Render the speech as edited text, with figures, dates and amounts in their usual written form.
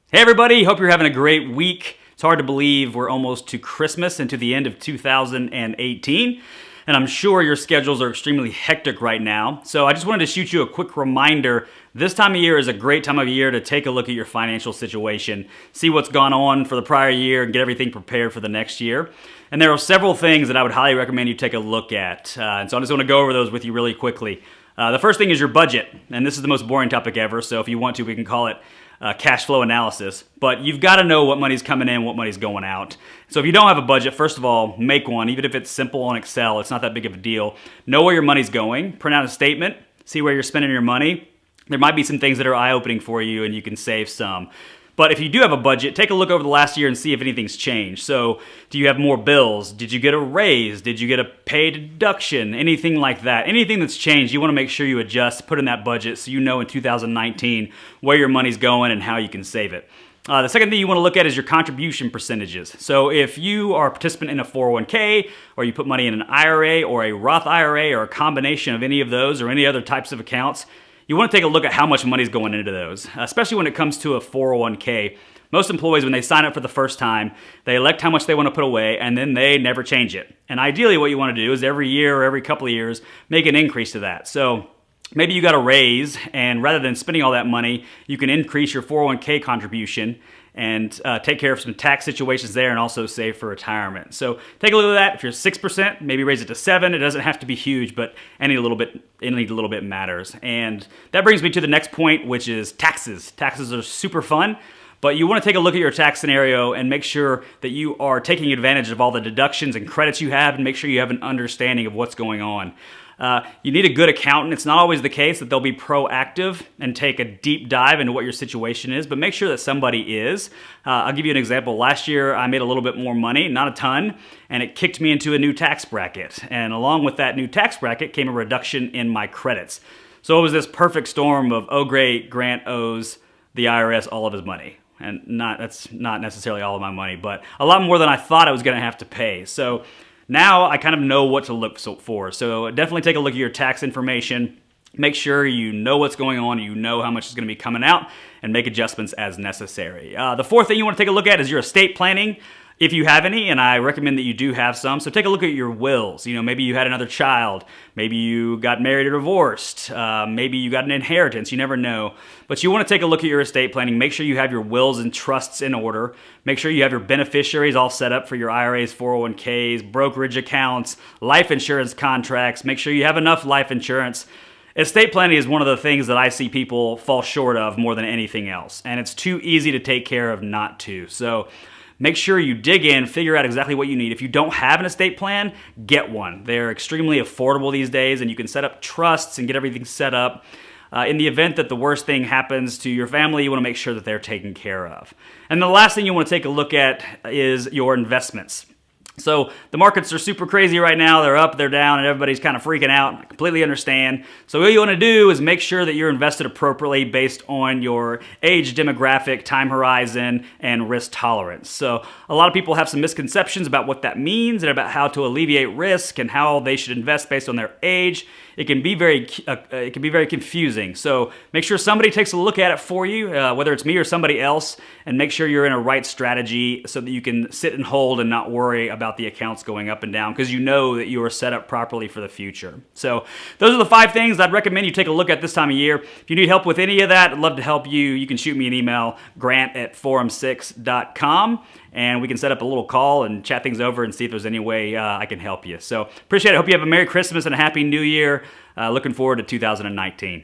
Hey everybody, hope you're having a great week. It's hard to believe we're almost to Christmas and to the end of 2018, and I'm sure your schedules are extremely hectic right now. So I just wanted to shoot you a quick reminder. This time of year is a great time of year to take a look at your financial situation, see what's gone on for the prior year, and get everything prepared for the next year. And there are several things that I would highly recommend you take a look at. And so I just want to go over those with you really quickly. The first thing is your budget, and this is the most boring topic ever, so if you want to, we can call it cash flow analysis. But you've got to know what money's coming in, what money's going out. So if you don't have a budget, first of all, make one. Even if it's simple on Excel, it's not that big of a deal. Know where your money's going, print out a statement, see where you're spending your money. There might be some things that are eye-opening for you and you can save some. But if you do have a budget, take a look over the last year and see if anything's changed. So do you have more bills? Did you get a raise? Did you get a pay deduction? Anything like that. Anything that's changed, you want to make sure you adjust, put in that budget so you know in 2019 where your money's going and how you can save it. The second thing you want to look at is your contribution percentages. So if you are a participant in a 401k, or you put money in an IRA or a Roth IRA or a combination of any of those or any other types of accounts, you want to take a look at how much money is going into those, especially when it comes to a 401k. Most employees, when they sign up for the first time, they elect how much they want to put away, and then they never change it. And ideally, what you want to do is every year or every couple of years, make an increase to that. So maybe you got a raise, and rather than spending all that money, you can increase your 401k contribution and take care of some tax situations there and also save for retirement. So take a look at that. If you're 6%, maybe raise it to 7%. It doesn't have to be huge, but any little bit matters. And that brings me to the next point, which is taxes. Taxes are super fun, but you want to take a look at your tax scenario and make sure that you are taking advantage of all the deductions and credits you have and make sure you have an understanding of what's going on. You need a good accountant. It's not always the case that they'll be proactive and take a deep dive into what your situation is, but make sure that somebody is. I'll give you an example. Last year, I made a little bit more money, not a ton, and it kicked me into a new tax bracket. And along with that new tax bracket came a reduction in my credits. So it was this perfect storm of, oh great, Grant owes the IRS all of his money. And that's not necessarily all of my money, but a lot more than I thought I was going to have to pay. So now I kind of know what to look for. So definitely take a look at your tax information. Make sure you know what's going on, you know how much is going to be coming out, and make adjustments as necessary. The fourth thing you want to take a look at is your estate planning, if you have any, and I recommend that you do have some. So take a look at your wills. You know, maybe you had another child, maybe you got married or divorced, maybe you got an inheritance, you never know. But you want to take a look at your estate planning, make sure you have your wills and trusts in order, make sure you have your beneficiaries all set up for your IRAs, 401ks, brokerage accounts, life insurance contracts, make sure you have enough life insurance. Estate planning is one of the things that I see people fall short of more than anything else, and it's too easy to take care of not to. So make sure you dig in, figure out exactly what you need. If you don't have an estate plan, get one. They're extremely affordable these days, and you can set up trusts and get everything set up. In the event that the worst thing happens to your family, you want to make sure that they're taken care of. And the last thing you want to take a look at is your investments. So the markets are super crazy right now. They're up, they're down, and everybody's kind of freaking out. I completely understand. So what you want to do is make sure that you're invested appropriately based on your age demographic, time horizon, and risk tolerance. So a lot of people have some misconceptions about what that means and about how to alleviate risk and how they should invest based on their age. It can be very confusing. So make sure somebody takes a look at it for you, whether it's me or somebody else, and make sure you're in a right strategy so that you can sit and hold and not worry about the accounts going up and down because you know that you are set up properly for the future. So those are the 5 things I'd recommend you take a look at this time of year. If you need help with any of that, I'd love to help you. You can shoot me an email, grant@forum6.com, and we can set up a little call and chat things over and see if there's any way I can help you. So appreciate it. Hope you have a Merry Christmas and a Happy New Year. Looking forward to 2019.